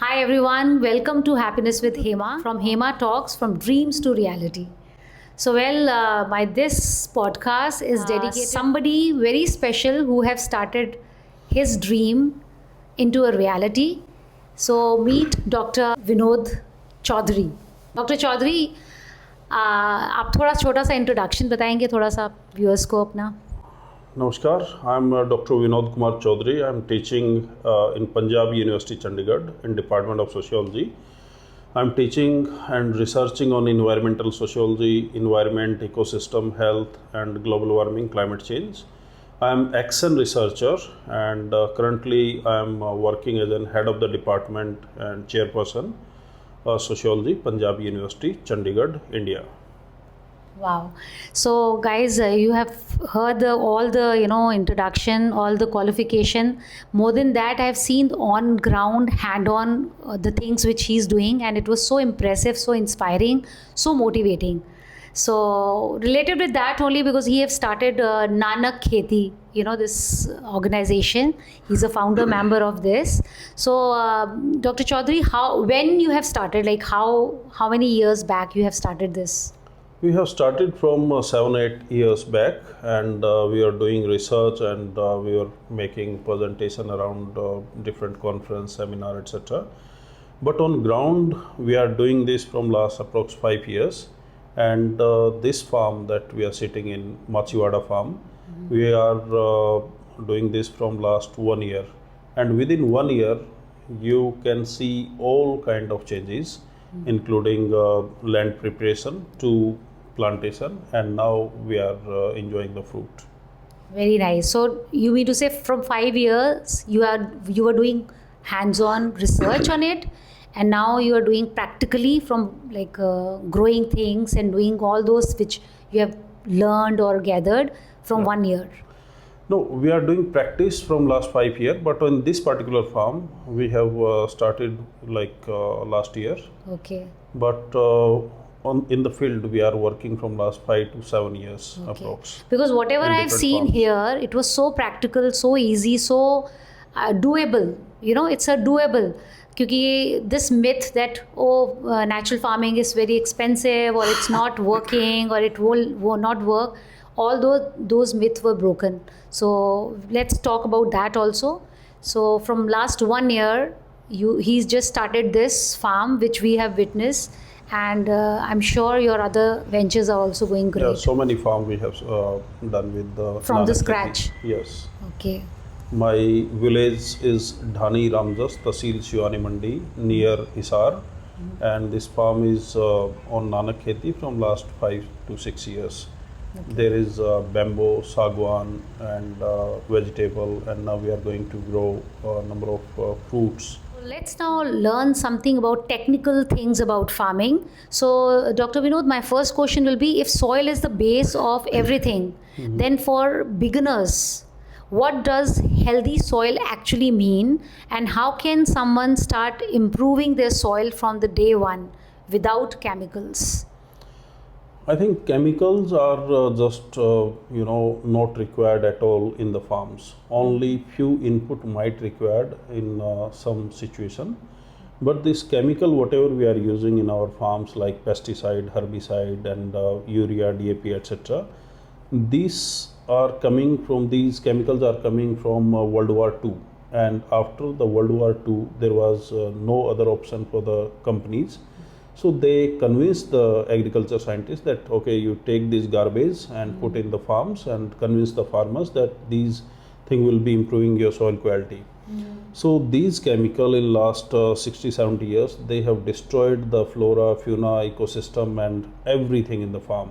Hi everyone, welcome to Happiness with Hema from Hema Talks from Dreams to Reality. My this podcast is dedicated somebody very special who have started his dream into a reality. So meet Dr. Vinod Choudhary. Dr. Choudhary, आप थोड़ा छोटा सा introduction बताएंगे थोड़ा सा viewers को अपना. Namaskar, I'm Dr. Vinod Kumar Choudhary. I'm teaching in Punjab University, Chandigarh in Department of Sociology. I'm teaching and researching on environmental sociology, environment, ecosystem, health and global warming, climate change. I'm ex-an researcher and currently I'm working as an head of the department and chairperson sociology, Punjab University, Chandigarh, India. Wow. So guys, you have heard all the introduction, all the qualification. More than that, I have seen on ground, hand on the things which he's doing, and it was so impressive, so inspiring, so motivating. So related with that only because he have started Nanak Kheti, this organization. He's a founder member of this. So Dr. Choudhary, when you have started, like how many years back you have started this? We have started from 7-8 years back, and we are doing research and we are making presentation around different conference, seminar, etc. But on ground, we are doing this from last approx 5 years, and this farm that we are sitting in, Machiwada farm, we are doing this from last 1 year, and within 1 year, you can see all kind of changes, including land preparation to plantation, and now we are enjoying the fruit. Very nice. So you mean to say from 5 years you were doing hands-on research on it, and now you are doing practically from like growing things and doing all those which you have learned or gathered from 1 year. No, we are doing practice from last 5 years, but on this particular farm we have started like last year. Okay. But in the field we are working from last 5 to 7 years approx. Because whatever I've seen farms here, it was so practical, so easy, so doable. It's a doable. Because this myth that natural farming is very expensive or it's not working or it will not work, all those myths were broken. So let's talk about that also. So from last 1 year, he's just started this farm which we have witnessed. And I'm sure your other ventures are also going great. Yeah, so many farms we have done with the from the Nanak scratch. Kheti. Yes. Okay. My village is Dhani Ramjas, Tahsil Shiwani Mandi, near Hisar, and this farm is on Nanak Kheti from last 5 to 6 years. Okay. There is bamboo, sagwan, and vegetable, and now we are going to grow a number of fruits. Let's now learn something about technical things about farming. So, Dr. Vinod, my first question will be, if soil is the base of everything, then for beginners, what does healthy soil actually mean, and how can someone start improving their soil from the day one without chemicals? I think chemicals are just not required at all in the farms. Only few input might required in some situation, but this chemical whatever we are using in our farms like pesticide, herbicide, and urea, DAP, etc. These chemicals are coming from World War II, and after the World War II there was no other option for the companies. So they convinced the agriculture scientists that okay, you take this garbage and put in the farms, and convince the farmers that these things will be improving your soil quality. So these chemicals in last 60-70 years, they have destroyed the flora, fauna, ecosystem and everything in the farm.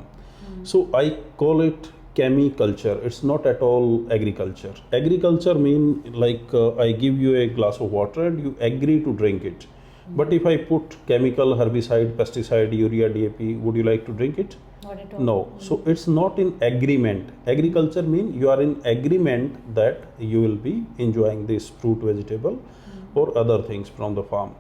So I call it chemiculture. It's not at all agriculture. Agriculture means like I give you a glass of water and you agree to drink it. But if I put chemical, herbicide, pesticide, urea, DAP, would you like to drink it? Not at all. No. So it's not in agreement. Agriculture means you are in agreement that you will be enjoying this fruit, vegetable or other things from the farm.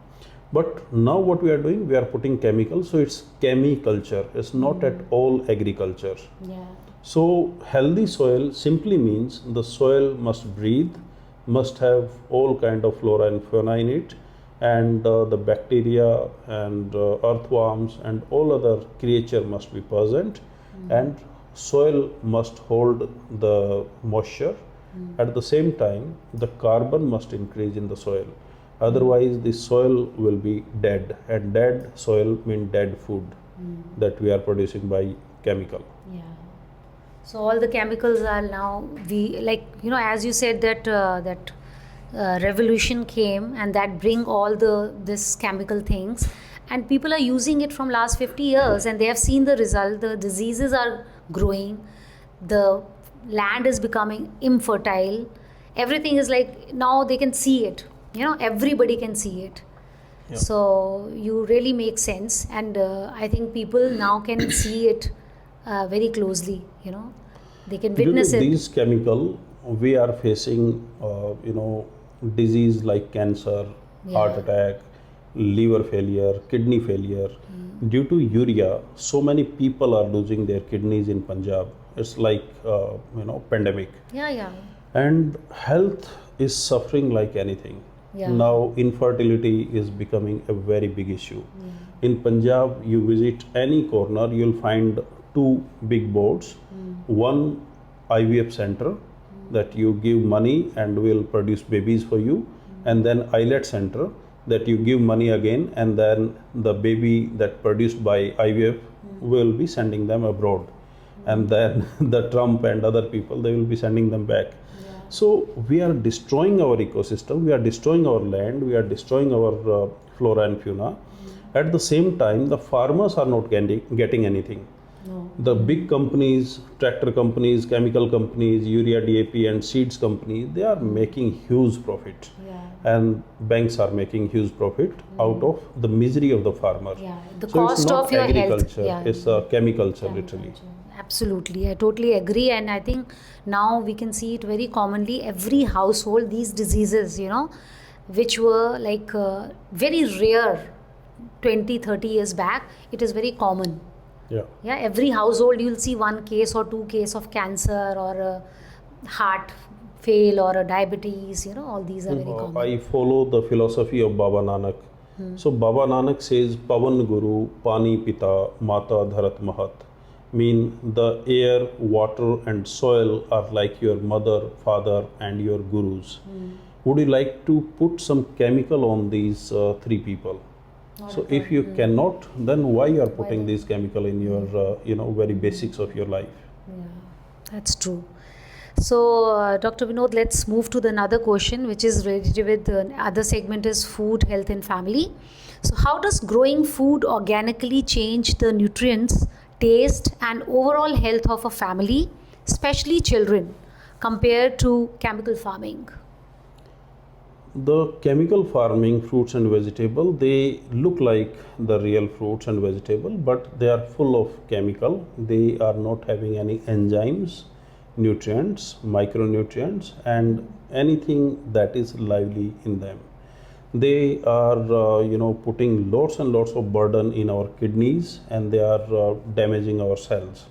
But now what we are doing, we are putting chemicals. So it's chemiculture. It's not at all agriculture. Yeah. So healthy soil simply means the soil must breathe, must have all kind of flora and fauna in it, and the bacteria and earthworms and all other creature must be present, and soil must hold the moisture. At the same time, the carbon must increase in the soil. Otherwise, the soil will be dead, and dead soil means dead food that we are producing by chemical. Yeah. So all the chemicals are now, we like, as you said that revolution came and that bring all this chemical things, and people are using it from last 50 years and they have seen the result. The diseases are growing, the land is becoming infertile, everything is like, now they can see it, everybody can see it. Yeah. So you really make sense, and I think people now can see it very closely. They can Due witness to it. these chemical, we are facing, disease like cancer, heart attack, liver failure, kidney failure. Due to urea, so many people are losing their kidneys in Punjab. It's like, pandemic. Yeah. And health is suffering like anything. Yeah. Now infertility is becoming a very big issue. In Punjab, you visit any corner, you'll find two big boards. One IVF center that you give money and will produce babies for you, and then islet center that you give money again, and then the baby that produced by IVF will be sending them abroad, and then the Trump and other people, they will be sending them back. So we are destroying our ecosystem, we are destroying our land, we are destroying our flora and fauna. At the same time, the farmers are not getting anything. No. The big companies, tractor companies, chemical companies, urea, DAP and seeds companies, they are making huge profit. Yeah. And banks are making huge profit out of the misery of the farmer. Yeah. The So cost it's not of your agriculture, health. it's chemiculture literally. Absolutely, I totally agree, and I think now we can see it very commonly. Every household, these diseases, which were like very rare 20, 30 years back, it is very common. Yeah. Every household you'll see one case or two case of cancer or a heart fail or a diabetes. All these are very common. I follow the philosophy of Baba Nanak. So Baba Nanak says, Pavan Guru, Pani Pita, Mata Dharat Mahat. Mean the air, water and soil are like your mother, father and your gurus. Would you like to put some chemical on these three people? So if you cannot, then why you are putting this chemical in your, very basics of your life? Yeah, that's true. So, Dr. Vinod, let's move to another question, which is related with the other segment is food, health and family. So how does growing food organically change the nutrients, taste and overall health of a family, especially children, compared to chemical farming? The chemical farming fruits and vegetable, they look like the real fruits and vegetable, but they are full of chemical. They are not having any enzymes, nutrients, micronutrients and anything that is lively in them. They are putting lots and lots of burden in our kidneys, and they are damaging our cells.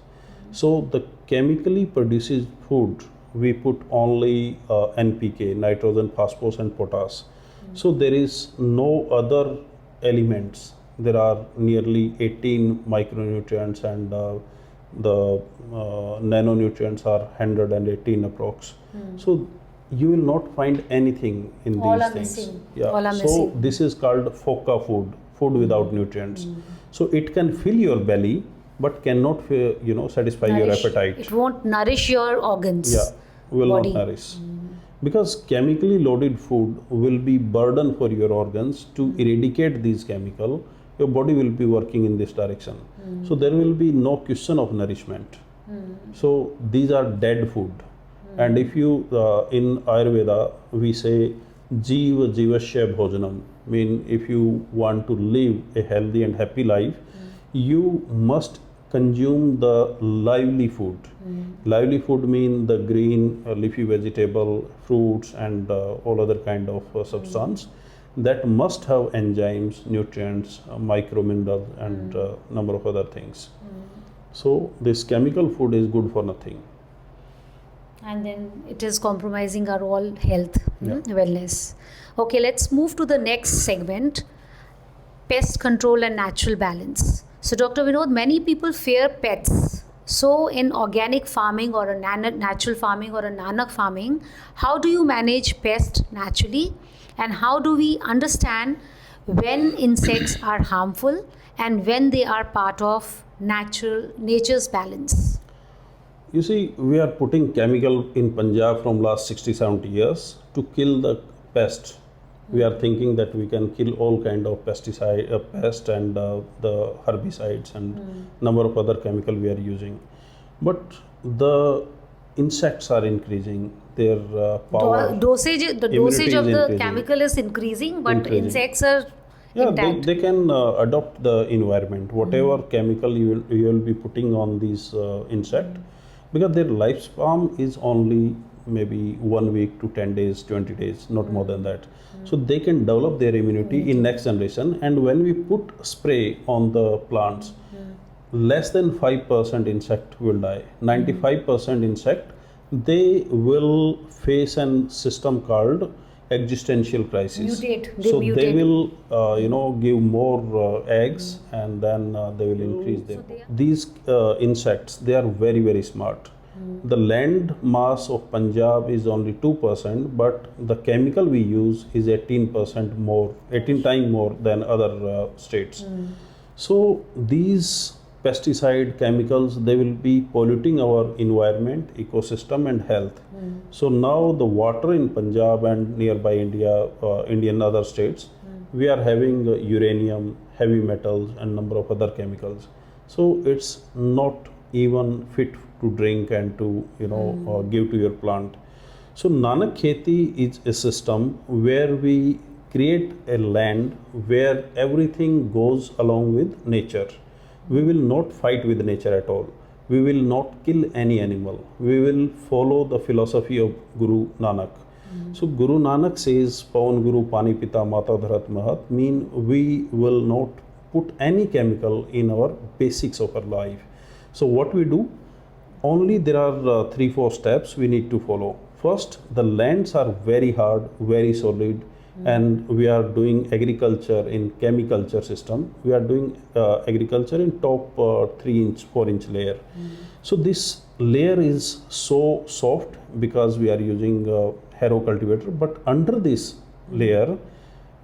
So the chemically produced food, we put only NPK, nitrogen, phosphorus and potash. So there is no other elements. There are nearly 18 micronutrients, and the nanonutrients are 118 approx. So you will not find anything in All these are things. missing. Yeah. All are so missing. this is called FOCA food, food without nutrients. So it can fill your belly, but cannot satisfy your appetite. It won't nourish your organs. Yeah, will body. not nourish. Because chemically loaded food will be burden for your organs. To eradicate these chemical, your body will be working in this direction. So there will be no question of nourishment. So these are dead food. And if you in Ayurveda we say Jiva Jivasya Bhojanam, mean if you want to live a healthy and happy life, you must consume the lively food. Lively food mean the green leafy vegetable, fruits and all other kind of substance that must have enzymes, nutrients, microminerals and number of other things. So this chemical food is good for nothing. And then it is compromising our all health, Yeah. wellness. Okay, let's move to the next segment, pest control and natural balance. So, Dr. Vinod, many people fear pets. So, in organic farming or a natural farming or a Nanak farming, how do you manage pests naturally? And how do we understand when insects are harmful and when they are part of nature's balance? You see, we are putting chemical in Punjab from last 60, 70 years to kill the pest. We are thinking that we can kill all kind of pesticide, pest and the herbicides and number of other chemical we are using. But the insects are increasing, their power. The dosage Immunity of is the increasing. chemical is increasing, but Increasing. insects are Yeah, intact. they can adopt the environment, whatever chemical you will be putting on these insect, because their lifespan is only maybe 1 week to 10 days, 20 days, not more than that. So they can develop their immunity in next generation. And when we put spray on the plants, less than 5% insect will die. 95% insect, they will face an system called existential crisis. Mutate. So mutate. they will, give more eggs, and then they will increase their. These insects, they are very, very smart. The land mass of Punjab is only 2%, but the chemical we use is 18% more, 18 times more than other states. So these pesticide chemicals, they will be polluting our environment, ecosystem and health. So now the water in Punjab and nearby Indian other states, we are having uranium, heavy metals and number of other chemicals. So it's not even fit to drink and to give to your plant. So Nanak Kheti is a system where we create a land where everything goes along with nature. We will not fight with nature at all. We will not kill any animal. We will follow the philosophy of Guru Nanak. So Guru Nanak says, Pawan Guru Pani Pita Mata Dharat Mahat, mean we will not put any chemical in our basics of our life. So what we do, only there are 3-4 steps we need to follow. First, the lands are very hard, very solid, and we are doing agriculture in chemiculture system. We are doing agriculture in top 3-inch, 4-inch layer. So this layer is so soft because we are using harrow cultivator, but under this layer,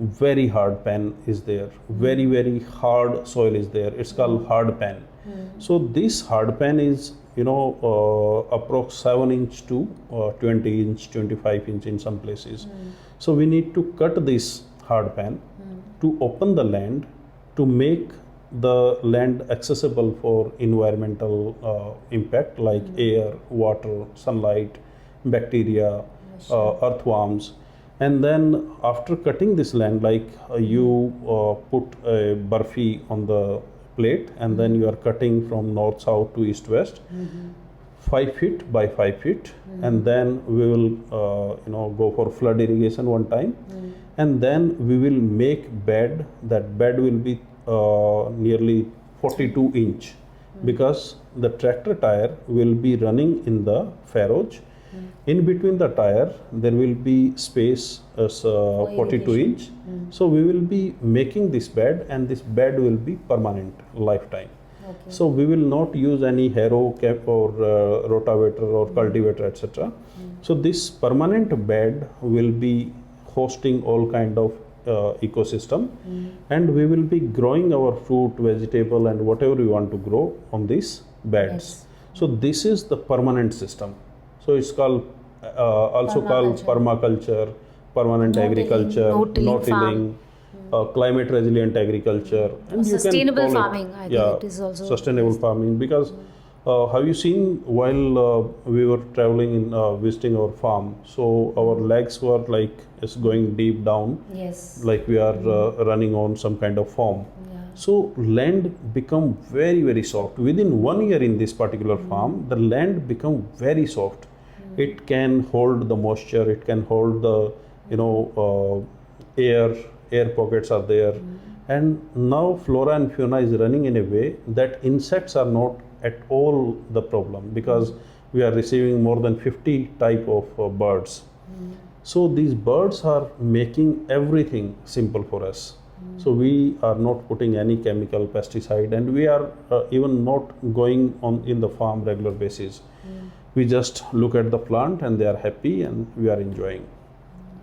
very hard pan is there, very, very hard soil is there. It's called hard pan. So this hard pan is approx 7-inch to 20-inch, 25-inch in some places. So we need to cut this hard pan to open the land, to make the land accessible for environmental impact like air, water, sunlight, bacteria, earthworms. And then after cutting this land, like you put a barfi on the plate, and then you are cutting from north, south to east, west, 5 feet by 5 feet, and then we will go for flood irrigation one time, and then we will make bed. That bed will be nearly 42-inch, because the tractor tire will be running in the furrows. In between the tire, there will be space as 42-inch. So we will be making this bed, and this bed will be permanent, lifetime. Okay. So we will not use any harrow cap or rotavator or cultivator, etc. So this permanent bed will be hosting all kind of ecosystem, and we will be growing our fruit, vegetable, and whatever we want to grow on these beds. Yes. So this is the permanent system. So it's called also called permaculture, permanent agriculture, no tilling, climate resilient agriculture, and sustainable farming. I think it is also sustainable farming, because have you seen while we were traveling in visiting our farm, so our legs were like it's going deep down, yes, like we are running on some kind of farm. So land become very, very soft. Within 1 year in this particular farm, the land become very soft. It can hold the moisture, it can hold the air pockets are there. And now flora and fauna is running in a way that insects are not at all the problem, because we are receiving more than 50 type of birds. So these birds are making everything simple for us. So we are not putting any chemical pesticide, and we are even not going on in the farm regular basis. We just look at the plant and they are happy and we are enjoying.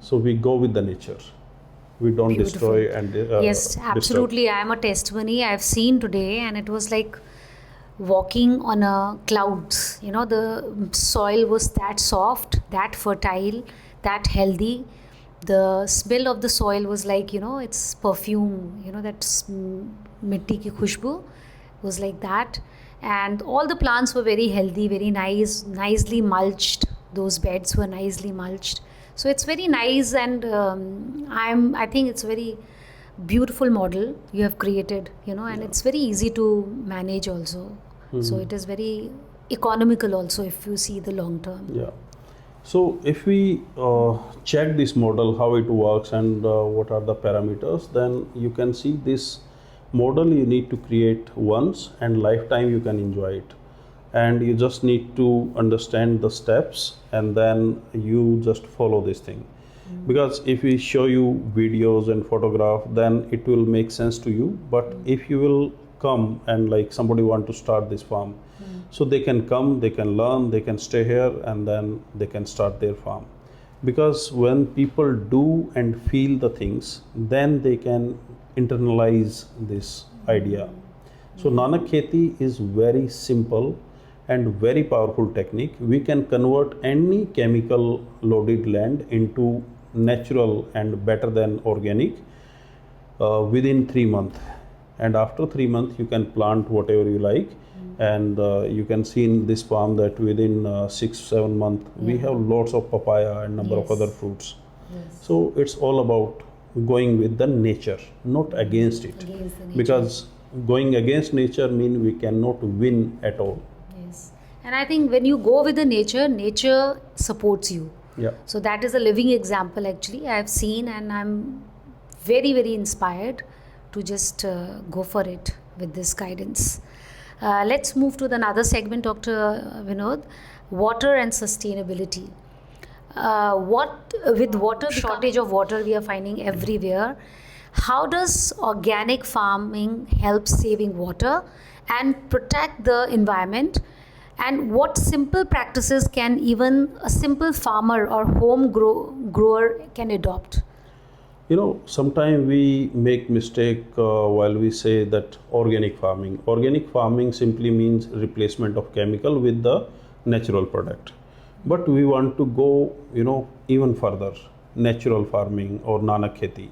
So we go with the nature. We don't Beautiful. destroy and Yes, disturb. absolutely. I am a testimony. I've seen today, and it was like walking on a clouds. You know, the soil was that soft, that fertile, that healthy. The smell of the soil was like, you know, it's perfume. You know, that mitti ki khushbu was like that. And all the plants were very healthy, very nice, nicely mulched. Those beds were nicely mulched. So it's very nice, and I think it's very beautiful model you have created, you know, and it's very easy to manage also. So it is very economical also if you see the long term. Yeah. So if we check this model, how it works and what are the parameters, then you can see this model you need to create once, and lifetime you can enjoy it. And you just need to understand the steps, and then you just follow this thing. Because if we show you videos and photograph, then it will make sense to you. But if you will come and like somebody want to start this farm, so they can come, they can learn, they can stay here, and then they can start their farm. Because when people do and feel the things, then they can internalize this idea. So Nanak Kheti is very simple and very powerful technique. We can convert any chemical loaded land into natural and better than organic within 3 months. And after 3 months you can plant whatever you like. And you can see in this farm that within 6-7 months we have lots of papaya and number of other fruits. So it's all about going with the nature, not against it. Against the nature. Because going against nature means we cannot win at all. Yes. And I think when you go with the nature, nature supports you. Yeah. So that is a living example actually I have seen, and I'm very, very inspired to just go for it with this guidance. Let's move to another segment, Dr. Vinod, water and sustainability. With water shortage of water we are finding everywhere, how does organic farming help saving water and protect the environment? And what simple practices can even a simple farmer or home grower can adopt? You know, sometimes we make mistake while we say that organic farming. Organic farming simply means replacement of chemical with the natural product. But we want to go, you know, even further. Natural farming or Nanak Kheti.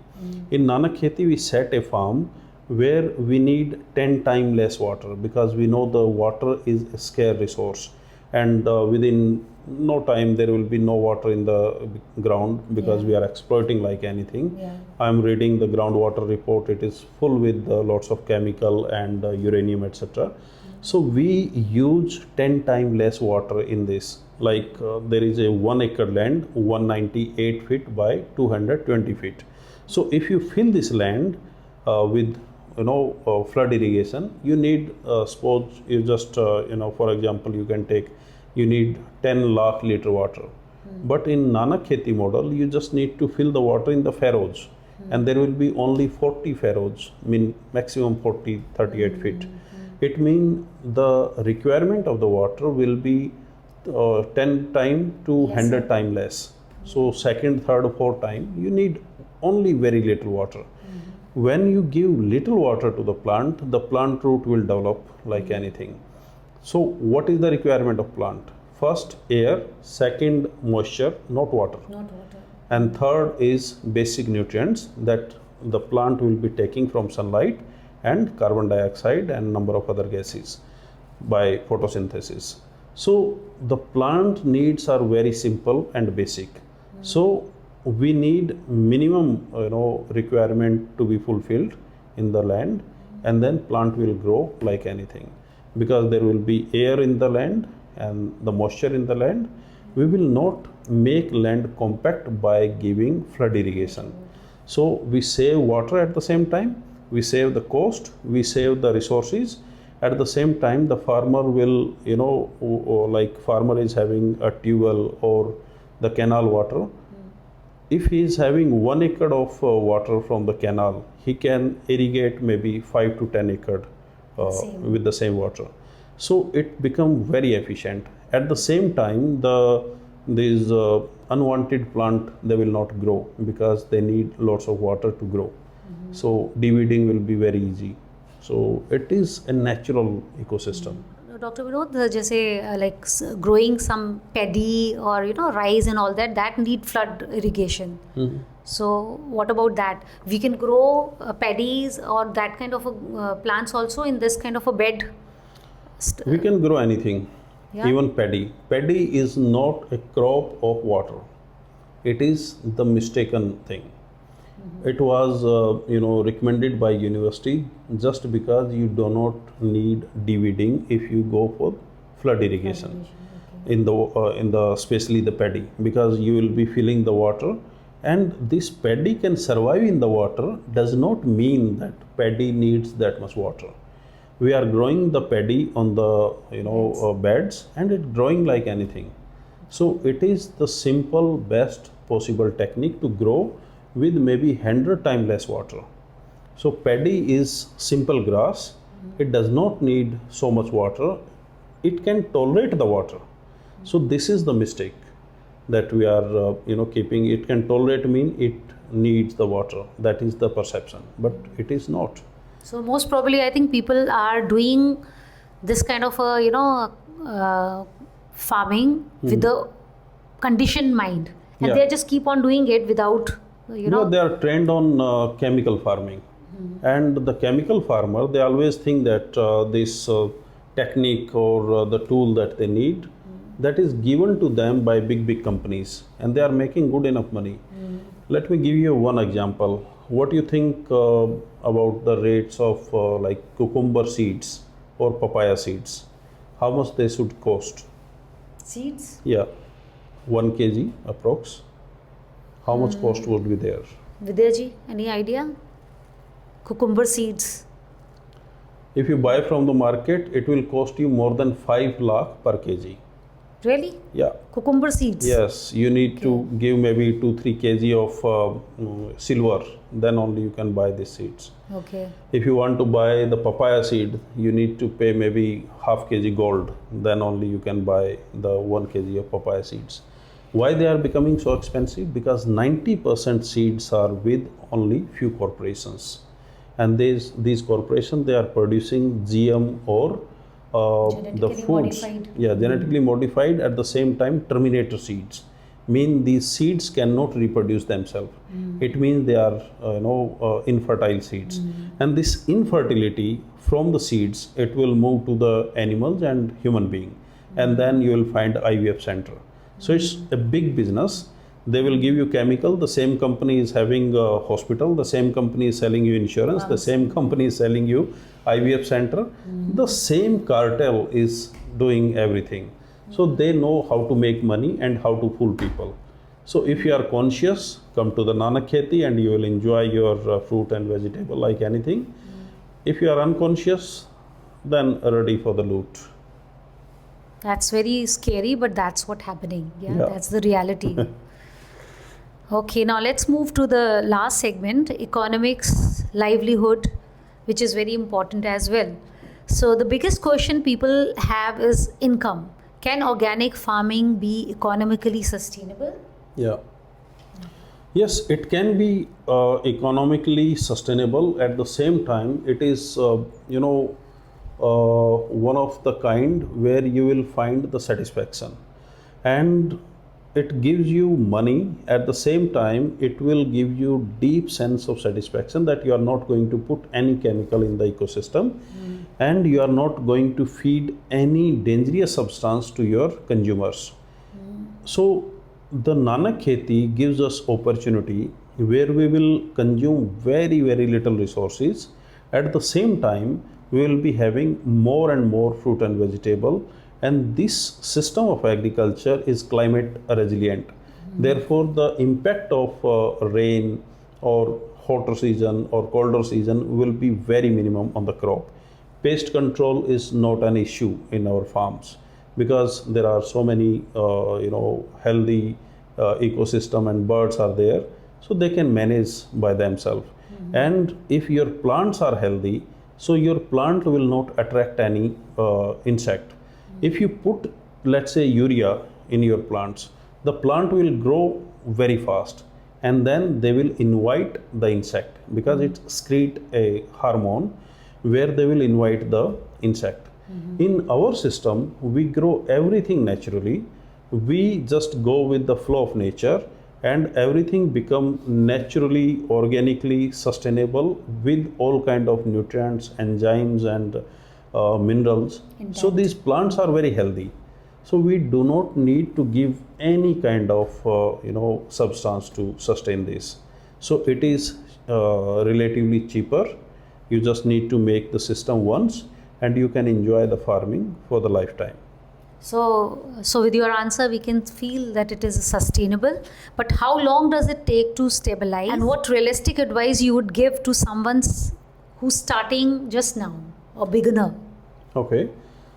In Nanak Kheti, we set a farm where we need 10 times less water, because we know the water is a scarce resource, and within no time there will be no water in the ground, because we are exploiting like anything. I am reading the groundwater report, it is full with lots of chemical and uranium, etc. So we use 10 times less water in this. Like there is a 1 acre land, 198 feet by 220 feet. So if you fill this land with flood irrigation, you need suppose you just for example you can take, you need 10 lakh liter water. But in Nanak Kheti model, you just need to fill the water in the furrows, and there will be only 40 furrows, mean maximum 40, 38 feet. It means the requirement of the water will be 10 times to 100 times less. So second, third, fourth time, you need only very little water. When you give little water to the plant root will develop like anything. So what is the requirement of plant? First, air. Second, moisture, not water. And third is basic nutrients that the plant will be taking from sunlight and carbon dioxide and number of other gases by photosynthesis. So the plant needs are very simple and basic. So we need minimum requirement to be fulfilled in the land, and then plant will grow like anything, because there will be air in the land and the moisture in the land. We will not make land compact by giving flood irrigation. So we save water at the same time, we save the cost, we save the resources, At the same time, the farmer will, like farmer is having a tube well or the canal water. If he is having 1 acre of water from the canal, he can irrigate maybe 5 to 10 acre Same. with the same water. So it become very efficient. At the same time, these unwanted plant, they will not grow because they need lots of water to grow. So de-weeding will be very easy. So it is a natural ecosystem. Dr. Vinod, जैसे like growing some paddy or rice and all that, that need flood irrigation. So what about that? We can grow paddies or that kind of plants also in this kind of a bed. We can grow anything, Yeah. even paddy. Paddy is not a crop of water. It is the mistaken thing. It was, recommended by university just because you do not need de-weeding if you go for flood irrigation in the especially the paddy, because you will be filling the water, and this paddy can survive in the water does not mean that paddy needs that much water. We are growing the paddy on the beds, and it's growing like anything. So it is the simple best possible technique to grow with maybe 100 times less water. So paddy is simple grass. It does not need so much water. It can tolerate the water. So this is the mistake that we are keeping. It can tolerate mean it needs the water. That is the perception, but it is not. So most probably, I think people are doing this kind of farming with the conditioned mind, and Yeah. they just keep on doing it without They are trained on chemical farming, and the chemical farmer, they always think that this technique or the tool that they need, that is given to them by big companies, and they are making good enough money. Let me give you one example. What do you think about the rates of like cucumber seeds or papaya seeds? How much they should cost? seeds. Yeah, 1 kg approx. How much cost would be there? Vidyaji, any idea? Cucumber seeds. If you buy from the market, it will cost you more than 5 lakh per kg. Really? Yeah. Cucumber seeds. Yes, you need to give maybe 2-3 kg of silver, then only you can buy these seeds. Okay. If you want to buy the papaya seed, you need to pay maybe half kg gold, then only you can buy the 1 kg of papaya seeds. Why they are becoming so expensive? Because 90% seeds are with only few corporations, and these corporations, they are producing GM or the Genetically foods. modified. Yeah, genetically modified. At the same time, terminator seeds mean these seeds cannot reproduce themselves. It means they are infertile seeds, and this infertility from the seeds, it will move to the animals and human being, and then you will find IVF center. So it's a big business. They will give you chemical. The same company is having a hospital. The same company is selling you insurance. The same company is selling you IVF center. The same cartel is doing everything. So they know how to make money and how to fool people. So if you are conscious, come to the Nanak Kheti and you will enjoy your fruit and vegetable like anything. If you are unconscious, then ready for the loot. That's very scary, but that's what's happening. Yeah, Yeah. that's the reality. Okay, now let's move to the last segment, economics, livelihood, which is very important as well. So the biggest question people have is income. Can organic farming be economically sustainable? Yeah. Yes, it can be economically sustainable. At the same time, it is, one of the kind where you will find the satisfaction, and it gives you money. At the same time, it will give you deep sense of satisfaction that you are not going to put any chemical in the ecosystem, and you are not going to feed any dangerous substance to your consumers. So the Nanak Kheti gives us opportunity where we will consume very little resources. At the same time, we will be having more and more fruit and vegetable, and this system of agriculture is climate resilient. Therefore, the impact of rain or hotter season or colder season will be very minimum on the crop. Pest control is not an issue in our farms because there are so many healthy ecosystem and birds are there, so they can manage by themselves. And if your plants are healthy, so your plant will not attract any insect. If you put, let's say, urea in your plants, the plant will grow very fast, and then they will invite the insect because it secretes a hormone where they will invite the insect. In our system, we grow everything naturally. We just go with the flow of nature, and everything become naturally, organically sustainable with all kind of nutrients, enzymes, and minerals. So these plants are very healthy. So we do not need to give any kind of substance to sustain this. So it is relatively cheaper. You just need to make the system once, and you can enjoy the farming for the lifetime. So with your answer, we can feel that it is sustainable. But how long does it take to stabilize? And what realistic advice you would give to someone who's starting just now, a beginner? Okay,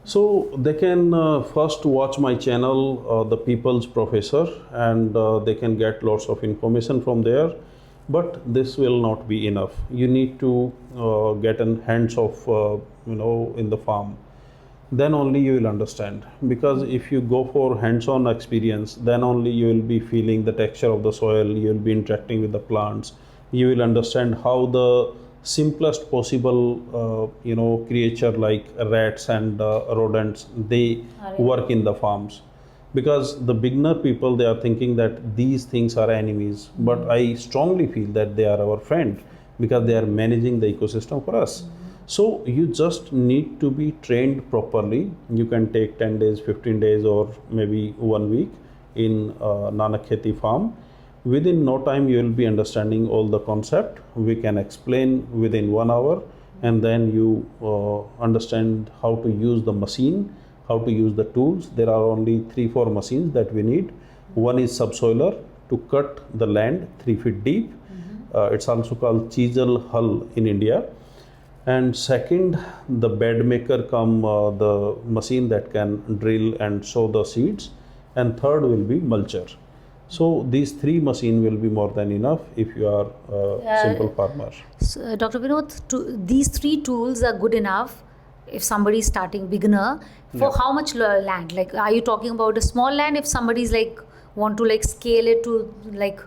so they can first watch my channel, The People's Professor, and they can get lots of information from there. But this will not be enough. You need to get in hands of in the farm. Then only you will understand. Because if you go for hands-on experience, then only you will be feeling the texture of the soil. You will be interacting with the plants. You will understand how the simplest possible creature like rats and rodents, they work in the farms. Because the beginner people, they are thinking that these things are enemies, but I strongly feel that they are our friend because they are managing the ecosystem for us. So you just need to be trained properly. You can take 10 days, 15 days, or maybe 1 week in Nanak Kheti farm. Within no time you will be understanding all the concept. We can explain within 1 hour, and then you understand how to use the machine, how to use the tools. There are only 3-4 machines that we need. One is subsoiler to cut the land 3 feet deep. It's also called chisel hull in India. And second, the bed maker the machine that can drill and sow the seeds. And third will be mulcher. So these 3 machines will be more than enough if you are a simple farmer. So, Dr. Vinod, these 3 tools are good enough if somebody is starting beginner. For how much land? Like, are you talking about a small land? If somebody's like want to like scale it to like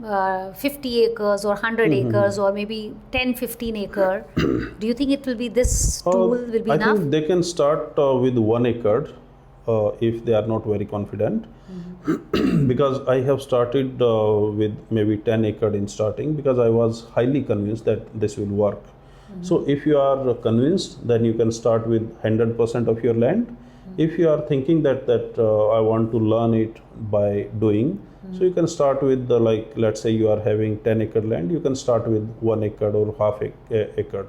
50 acres or 100 acres or maybe 10-15 acre, do you think it will be this tool will be enough? I think they can start with 1 acre if they are not very confident. Because I have started with maybe 10 acre in starting because I was highly convinced that this will work. So if you are convinced, then you can start with 100% of your land. If you are thinking that I want to learn it by doing, so you can start with let's say you are having 10 acre land, you can start with 1 acre or half acre.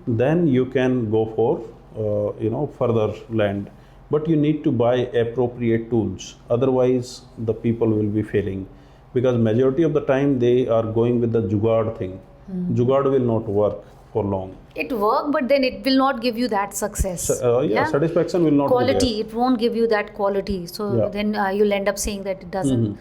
Then you can go for further land. But you need to buy appropriate tools. Otherwise, the people will be failing. Because majority of the time they are going with the jugaad thing. Jugaad will not work for long. It work, but then it will not give you that success. Satisfaction will not quality. be there. It won't give you that quality. So then you'll end up saying that it doesn't.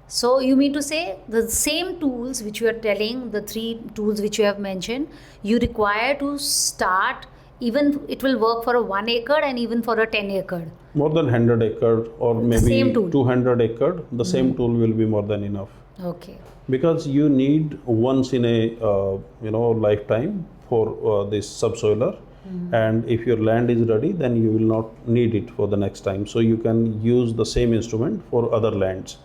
So you mean to say the same tools which you are telling, the 3 tools which you have mentioned, you require to start. Even it will work for a 1 acre and even for a 10 acre. More than 100 acre or maybe 200 acre, the same tool will be more than enough. Okay. Because you need once in a lifetime for this subsoiler, and if your land is ready, then you will not need it for the next time. So you can use the same instrument for other lands.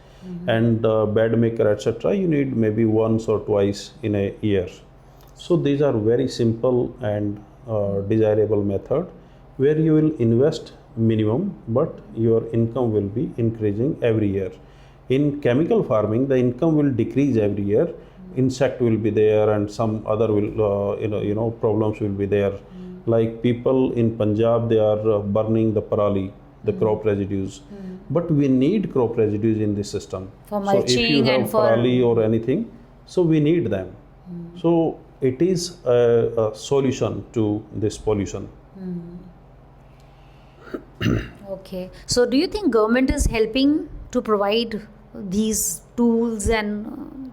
And bed maker, etc. you need maybe once or twice in a year. So these are very simple and desirable method where you will invest minimum, but your income will be increasing every year. In chemical farming, the income will decrease every year. Insect will be there, and some other will problems will be there. Like people in Punjab, they are burning the parali, the crop residues. But we need crop residues in this system. For mulching, so if you have and for parali or anything, so we need them. So it is a solution to this pollution. Okay. So do you think government is helping to provide these tools and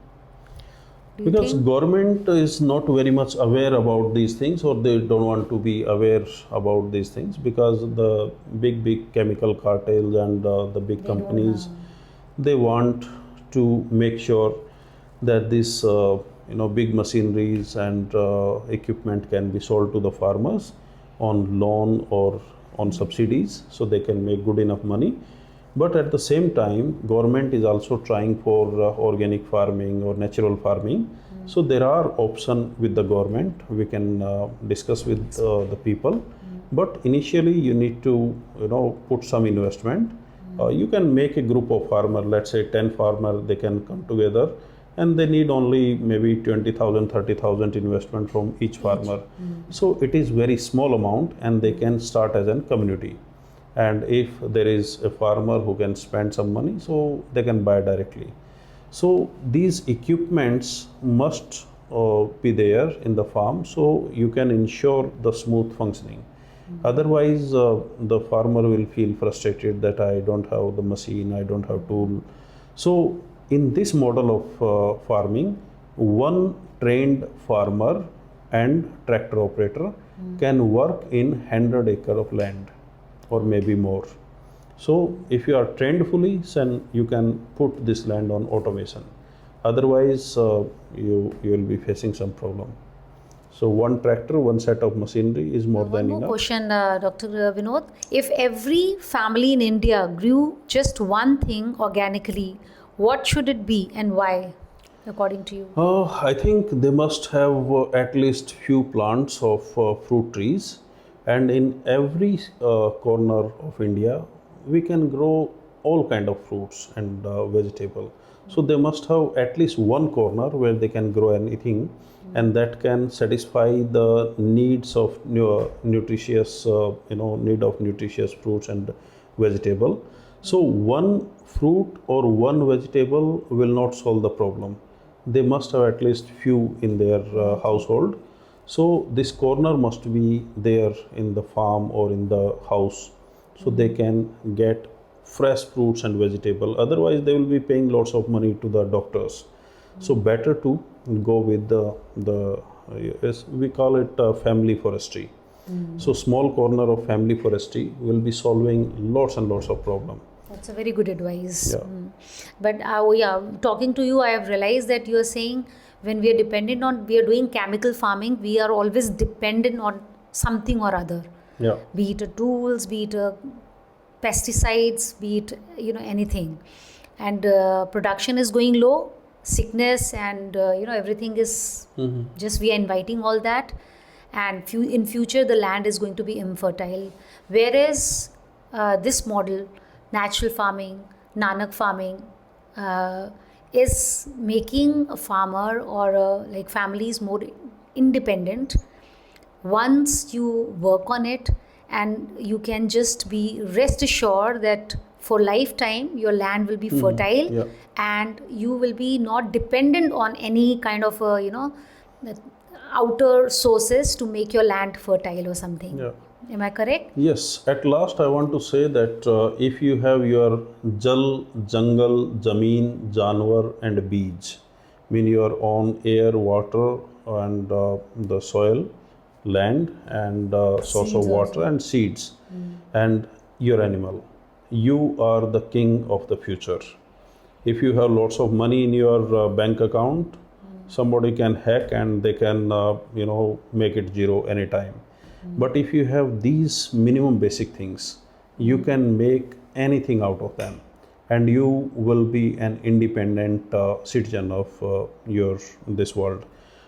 do you Because think? government is not very much aware about these things, or they don't want to be aware about these things, because the big chemical cartels and the big They don't companies, know. they want to make sure that this big machineries and equipment can be sold to the farmers on loan or on subsidies, so they can make good enough money. But at the same time, government is also trying for organic farming or natural farming. So there are options with the government. We can discuss with the people. But initially, you need to put some investment. You can make a group of farmer. Let's say 10 farmer. They can come together, and they need only maybe 20,000, 30,000 investment from each farmer. So it is very small amount, and they can start as a community. And if there is a farmer who can spend some money, so they can buy directly. So these equipments must be there in the farm, so you can ensure the smooth functioning. Otherwise, the farmer will feel frustrated that I don't have the machine, I don't have tool. So in this model of farming, one trained farmer and tractor operator can work in 100 acre of land or maybe more. So if you are trained fully, then you can put this land on automation. Otherwise, you will be facing some problem. So one tractor, one set of machinery is more One than more enough. question, Dr. Vinod. If every family in India grew just one thing organically, what should it be and why, according to you? I think they must have at least few plants of fruit trees, and in every corner of India, we can grow all kind of fruits and vegetable. So they must have at least one corner where they can grow anything, and that can satisfy the needs of nutritious, need of nutritious fruits and vegetable. So one fruit or one vegetable will not solve the problem. They must have at least few in their household. So this corner must be there in the farm or in the house, so they can get fresh fruits and vegetable. Otherwise, they will be paying lots of money to the doctors. So better to go with the yes, we call it family forestry. So small corner of family forestry will be solving lots and lots of problem. That's a very good advice. Yeah. But yeah, talking to you, I have realized that you are saying when we are dependent on, we are doing chemical farming, we are always dependent on something or other. Yeah. Be it a tools, be it a pesticides, be it anything, and production is going low, sickness and everything is just we are inviting all that, and in future the land is going to be infertile. Whereas this model, natural farming, Nanak farming, is making a farmer or like families more independent. Once you work on it, and you can just be rest assured that for lifetime your land will be fertile, Yeah. and you will be not dependent on any kind of outer sources to make your land fertile or something. Yeah. Am I correct? Yes, at last I want to say that if you have your jal, jungle, zameen, janwar and beej, mean your own air, water and the soil, land and source of Seeds water also. and seeds, and your animal, you are the king of the future. If you have lots of money in your bank account, somebody can hack and they can make it zero anytime. But if you have these minimum basic things, you can make anything out of them, and you will be an independent citizen of your this world.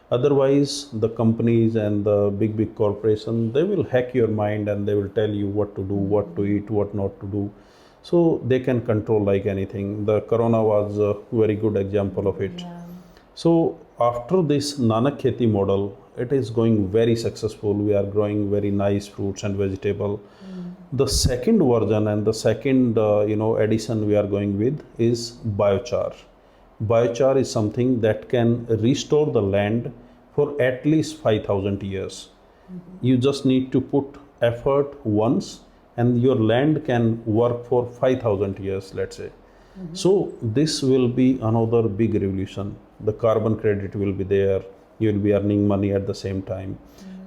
Otherwise, the companies and the big corporation, they will hack your mind and they will tell you what to do, what to eat, what not to do. So they can control like anything. The corona was a very good example of it. Yeah. So after this Nanak Kheti model, it is going very successful. We are growing very nice fruits and vegetable. The second version and the second addition we are going with is biochar. Biochar is something that can restore the land for at least 5000 years. You just need to put effort once and your land can work for 5000 years, let's say. So this will be another big revolution. The carbon credit will be there, you will be earning money at the same time.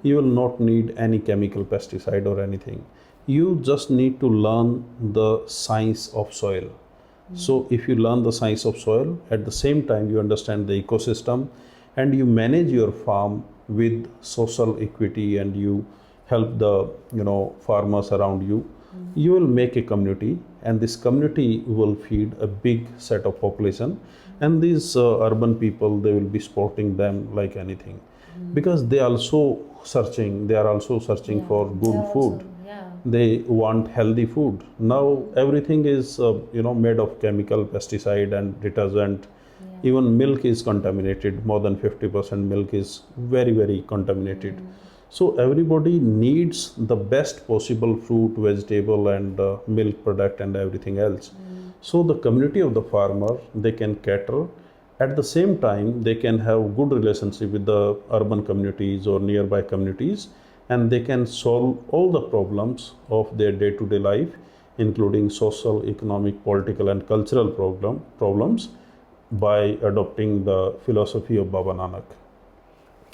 You will not need any chemical pesticide or anything. You just need to learn the science of soil. So if you learn the science of soil, at the same time you understand the ecosystem, and you manage your farm with social equity, and you help the farmers around you, you will make a community, and this community will feed a big set of population. And these urban people, they will be supporting them like anything, because they are also searching for good food. They want healthy food. Now everything is made of chemical, pesticide and detergent. Even milk is contaminated. More than 50% milk is very, very contaminated. So everybody needs the best possible fruit, vegetable and milk product and everything else. So the community of the farmer, they can cater. At the same time, they can have good relationship with the urban communities or nearby communities, and they can solve all the problems of their day-to-day life, including social, economic, political and cultural problems, by adopting the philosophy of Baba Nanak.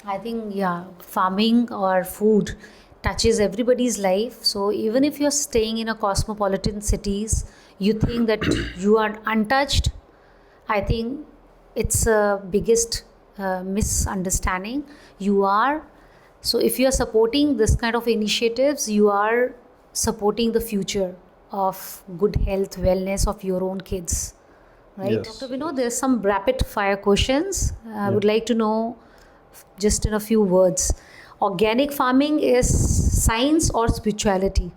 I think, yeah, farming or food touches everybody's life. So even if you're staying in a cosmopolitan cities, you think that you are untouched. I think it's a biggest misunderstanding. You are. So if you are supporting this kind of initiatives, you are supporting the future of good health, wellness of your own kids. Right? Yes. Dr. Vinod, there's some rapid fire questions. I would like to know just in a few words. Organic farming is science or spirituality?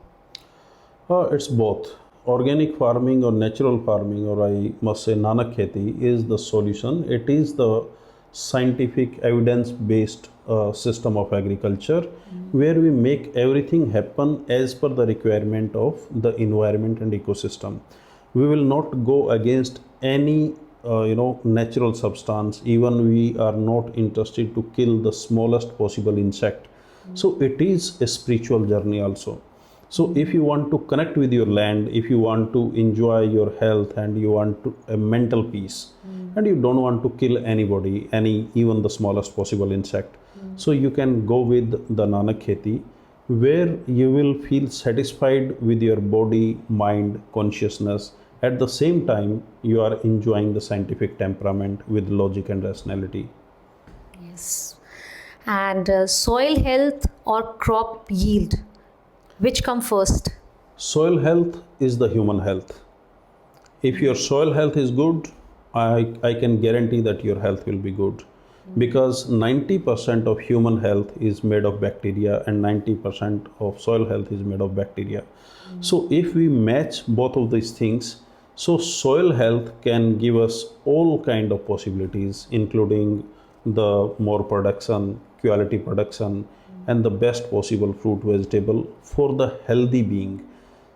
It's both. Organic farming or natural farming, or I must say Nanak Kheti, is the solution. It is the scientific evidence-based system of agriculture, where we make everything happen as per the requirement of the environment and ecosystem. We will not go against any natural substance. Even we are not interested to kill the smallest possible insect. So it is a spiritual journey also. So if you want to connect with your land, if you want to enjoy your health, and you want a mental peace, and you don't want to kill anybody, even the smallest possible insect, so you can go with the Nanak Kheti, where you will feel satisfied with your body, mind, consciousness. At the same time, you are enjoying the scientific temperament with logic and rationality. Yes. And soil health or crop yield, which come first? Soil health is the human health. If your soil health is good, I can guarantee that your health will be good. Because 90% of human health is made of bacteria, and 90% of soil health is made of bacteria. So if we match both of these things, so soil health can give us all kind of possibilities, including the more production, quality production, and the best possible fruit, vegetable for the healthy being.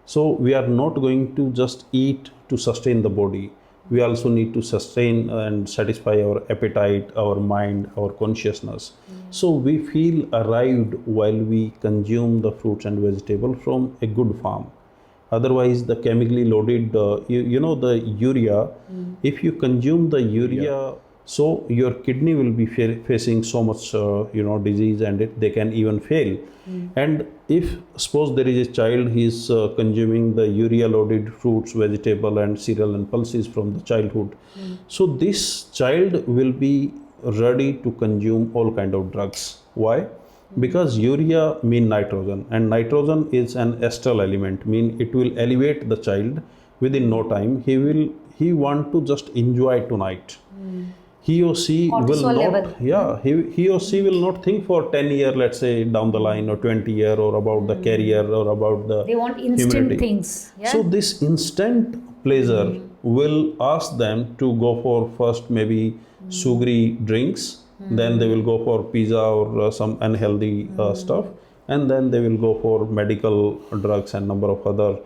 So we are not going to just eat to sustain the body. We also need to sustain and satisfy our appetite, our mind, our consciousness. So we feel arrived while we consume the fruits and vegetables from a good farm. Otherwise, the chemically loaded, the urea, if you consume the urea, so your kidney will be facing so much, disease, and they can even fail. And if suppose there is a child, he is consuming the urea loaded fruits, vegetable and cereal and pulses from the childhood. So this child will be ready to consume all kind of drugs. Why? Because urea mean nitrogen, and nitrogen is an astral element, mean it will elevate the child within no time. He want to just enjoy tonight. He or she will not, he or she will not think for 10 years, let's say down the line, or 20 years, or about the career, or about the they want instant humanity. Things. Yeah? So this instant pleasure will ask them to go for first maybe sugary drinks, then they will go for pizza or some unhealthy stuff, and then they will go for medical drugs and number of other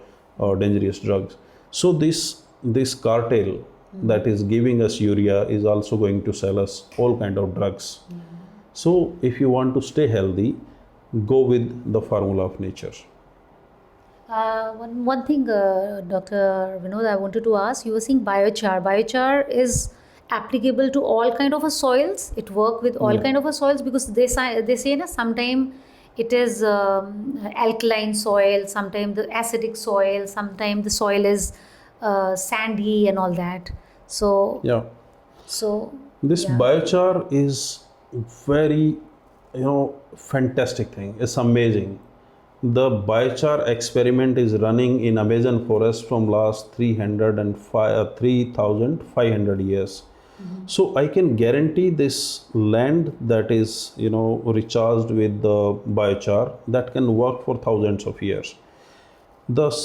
dangerous drugs. So this cartel that is giving us urea is also going to sell us all kind of drugs. So if you want to stay healthy, go with the formula of nature. One thing, Dr. Vinod, I wanted to ask. You were saying biochar. Biochar is applicable to all kind of a soils. It work with all Yeah. kind of a soils because they say na sometime it is alkaline soil, sometime the acidic soil, sometime the soil is sandy and all that. So Yeah. so This yeah. biochar is very, fantastic thing. It's amazing. The biochar experiment is running in Amazon forest from last 3,500 years. So I can guarantee this land that is, recharged with the biochar that can work for thousands of years. Thus,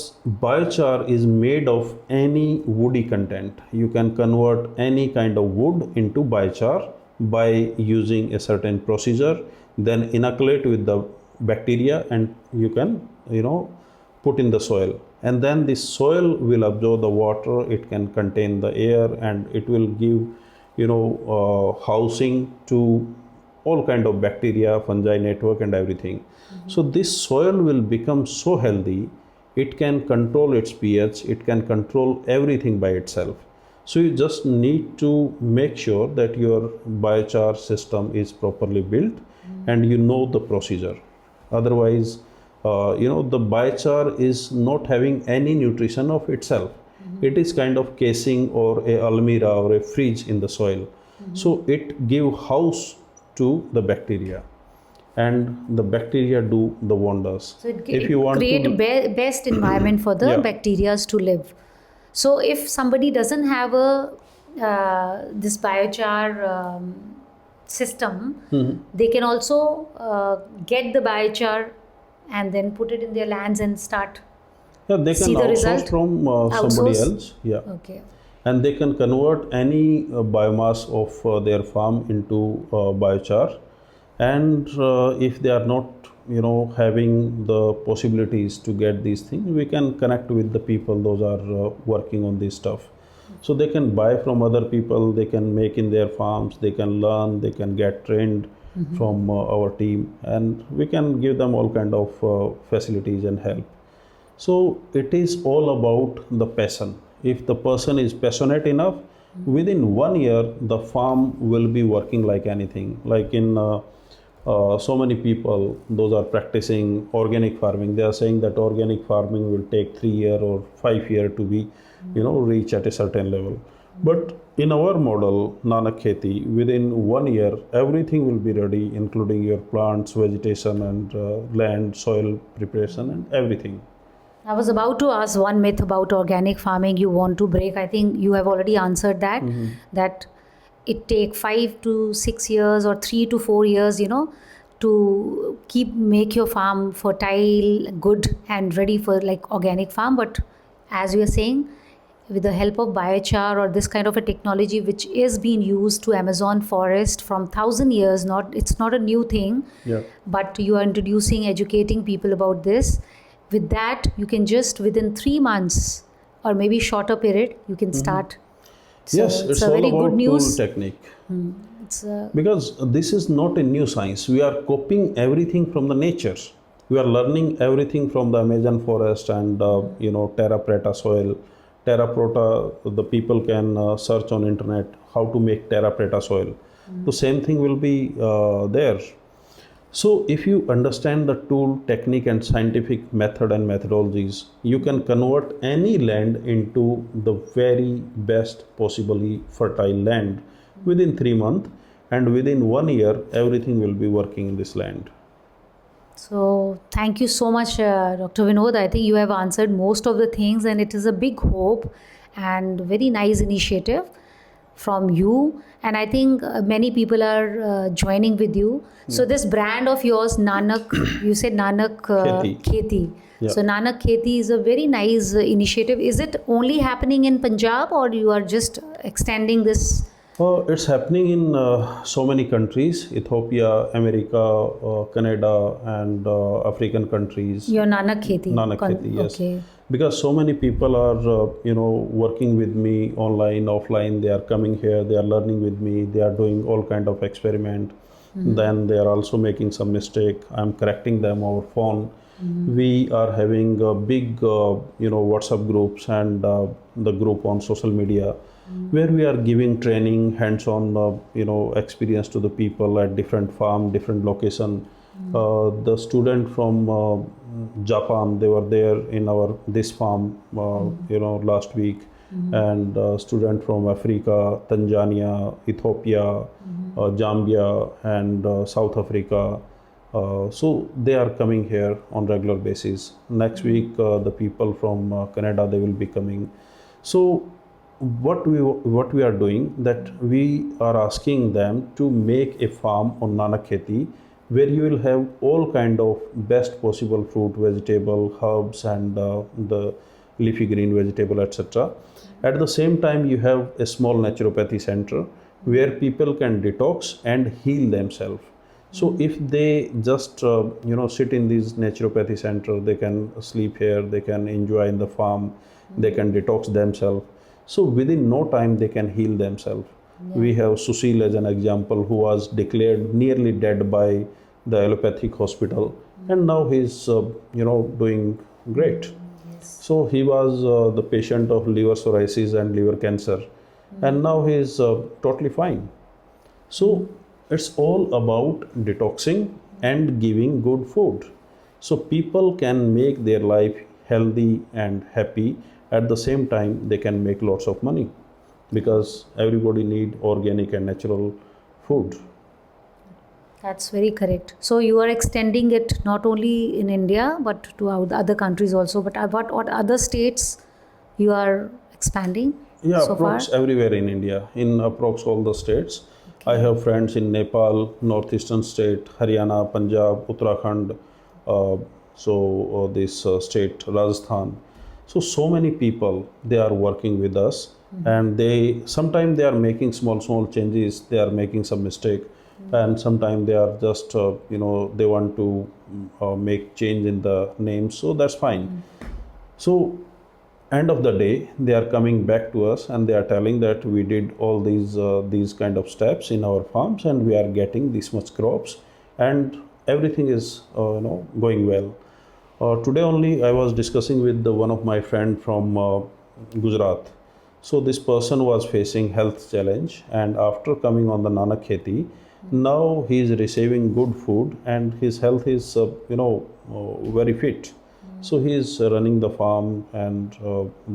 biochar is made of any woody content. You can convert any kind of wood into biochar by using a certain procedure, then inoculate with the bacteria, and you can, put in the soil. And then the soil will absorb the water, it can contain the air, and it will give, housing to all kind of bacteria, fungi network, and everything. So this soil will become so healthy, it can control its pH, it can control everything by itself. So you just need to make sure that your biochar system is properly built and you know the procedure. Otherwise, the biochar is not having any nutrition of itself. It is kind of casing or a almirah or a fridge in the soil. So it give house to the bacteria, and the bacteria do the wonders. So If you want create to, best environment for the Yeah. bacterias to live. So if somebody doesn't have a this biochar system, they can also get the biochar and then put it in their lands and start yeah, they can see the outsource result. from somebody Outsource? else. Yeah. Okay. And they can convert any biomass of their farm into biochar. And if they are not, having the possibilities to get these things, we can connect with the people those are working on this stuff. So they can buy from other people, they can make in their farms, they can learn, they can get trained from our team, and we can give them all kind of facilities and help. So it is all about the passion. If the person is passionate enough, within 1 year the farm will be working like anything. Like in so many people, those are practicing organic farming. They are saying that organic farming will take 3 year or 5 year to be, reach at a certain level. But in our model, Nanak Kheti, within 1 year, everything will be ready, including your plants, vegetation, and land, soil preparation, and everything. I was about to ask one myth about organic farming you want to break. I think you have already answered that. That it take 5 to 6 years or 3 to 4 years, to make your farm fertile, good, and ready for like organic farm. But as you are saying, with the help of biochar or this kind of a technology which is being used to Amazon forest from 1,000 years, it's not a new thing. Yeah. But you are introducing, educating people about this. With that, you can just within 3 months or maybe shorter period, you can start. So Yes, it's a all very about good news. tool technique. It's Because this is not a new science. We are copying everything from the nature. We are learning everything from the Amazon forest and terra preta soil. Terra preta, the people can search on internet how to make terra preta soil. The same thing will be there. So if you understand the tool, technique, and scientific method and methodologies, you can convert any land into the very best possibly fertile land within 3 months, and within 1 year, everything will be working in this land. So thank you so much, Dr. Vinod. I think you have answered most of the things, and it is a big hope and very nice initiative from you. And I think many people are joining with you. So this brand of yours, Nanak, you said Nanak Kheti. Kheti. Yeah. So Nanak Kheti is a very nice initiative. Is it only happening in Punjab, or you are just extending this? It's happening in so many countries: Ethiopia, America, Canada, and African countries. Your Nanak Kheti. Nanak Kheti, yes. Okay. Because so many people are, working with me online, offline. They are coming here. They are learning with me. They are doing all kind of experiment. then they are also making some mistake. I'm correcting them over phone. We are having a big WhatsApp groups and the group on social media where we are giving training, hands-on experience to the people at different farm, different location. The student from Japan, they were there in our this farm last week, and student from Africa, Tanzania, Ethiopia, Zambia, and South Africa. So they are coming here on regular basis. Next week, the people from Canada, they will be coming. So what we are doing, that we are asking them to make a farm on Nanak Kheti where you will have all kind of best possible fruit, vegetable, herbs, and the leafy green vegetable, etc. At the same time, you have a small naturopathy center where people can detox and heal themselves. So if they just sit in this naturopathy center, they can sleep here, they can enjoy in the farm, they can detox themselves. So within no time they can heal themselves. We have Susil as an example, who was declared nearly dead by the allopathic hospital, and now he's doing great. So he was the patient of liver cirrhosis and liver cancer, and now he is totally fine. So it's all about detoxing and giving good food. So people can make their life healthy and happy. At the same time, they can make lots of money because everybody need organic and natural food. That's very correct. So you are extending it not only in India but to other countries also. But what other states you are expanding Yeah, so far? approx everywhere in India, in approx all the states. I have friends in Nepal, northeastern state, Haryana, Punjab, Uttarakhand, this state, Rajasthan. So many people, they are working with us, and they sometimes they are making small changes, they are making some mistake, and sometimes they are just they want to make change in the name, so that's fine. So end of the day, they are coming back to us and they are telling that we did all these kind of steps in our farms and we are getting this much crops, and everything is going well. Today only I was discussing with one of my friend from Gujarat. So this person was facing health challenge, and after coming on the Nanak Kheti, now he is receiving good food and his health is very fit. So he is running the farm and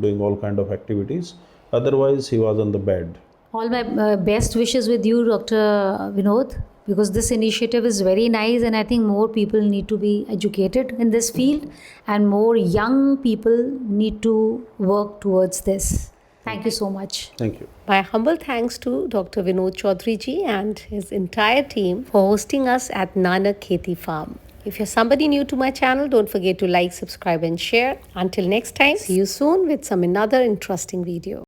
doing all kind of activities. Otherwise, he was on the bed. All my best wishes with you, Dr. Vinod, because this initiative is very nice, and I think more people need to be educated in this field, and more young people need to work towards this. Thank you so much. Thank you. My humble thanks to Dr. Vinod Choudhary ji and his entire team for hosting us at Nanak Kheti Farm. If you're somebody new to my channel, don't forget to like, subscribe and share. Until next time, see you soon with another interesting video.